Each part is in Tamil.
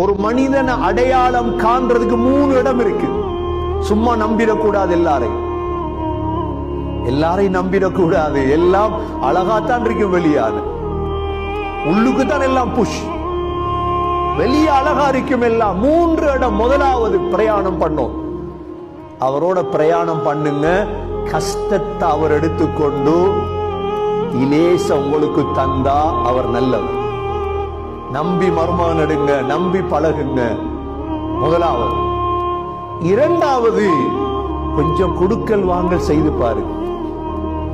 ஒரு மனிதனை அடையாளம் காண்றதுக்கு 3 இடம் இருக்கு. சும்மா நம்பிடக்கூடாது, எல்லாரையும் நம்பிடக்கூடாது. எல்லாம் அழகாத்தான் இருக்கும் வெளியான, உள்ளுக்குத்தான் எல்லாம் புஷ், வெளியே அழகா இருக்கும் எல்லாம். 3 இடம். முதலாவது பிரயாணம் பண்ணோம், அவரோட பிரயாணம் பண்ணுங்க. கஷ்டத்தை அவர் எடுத்துக்கொண்டு இலேச உங்களுக்கு தந்தா அவர் நல்லவர். நம்பி மர்மம் எடுங்க, நம்பி பழகுங்க. முதலாவது. இரண்டாவது, கொஞ்சம் கொடுக்கல் வாங்கல் செய்து பாருங்க,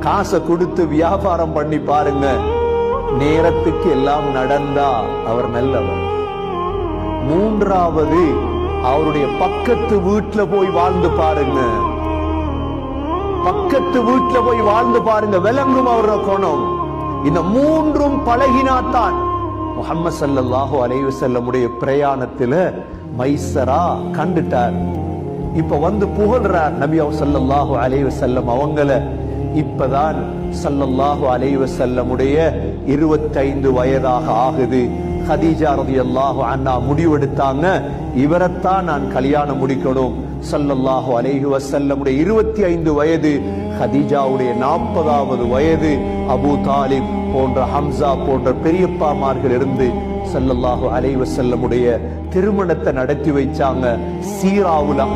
காசை கொடுத்து வியாபாரம் பண்ணி பாருங்க. நேரத்துக்கு எல்லாம் நடந்தா அவர் நல்லவர். மூன்றாவது, அவருடைய பக்கத்து வீட்டுல போய் வாழ்ந்து பாருங்க, பக்கத்து வீட்டுல போய் வாழ்ந்து பாருங்க, விளங்கும் அவரோட குணம். இந்த 3ம் பழகினாத்தான். முஹம்மது ஸல்லல்லாஹு அலைஹி வஸல்லமுடைய பிரயாணத்துல மைசரா கண்டுட்டார். இப்ப வந்து புகழ்றார் நபி ஸல்லல்லாஹு அலைஹி வஸல்லம் அவங்கள. இப்பதான் ஸல்லல்லாஹு அலைஹி வஸல்லமுடைய 25 வயதாக ஆகுது. ஹதீஜா ரலியல்லாஹு அன்ஹா முடிவெடுத்தாங்க, இவரைத்தான் நான் கல்யாணம் முடிக்கணும். ஸல்லல்லாஹு அலைஹி வஸல்லமுடைய 25 வயது, ஹதீஜாவுடைய 40வது வயது. அபூ தாலிப் போன்ற, ஹம்சா போன்ற பெரியப்பாமார்கள் இருந்து ஸல்லல்லாஹு அலைஹி வஸல்லமுடைய திருமணத்தை நடத்தி வைச்சாங்க. சீராவுல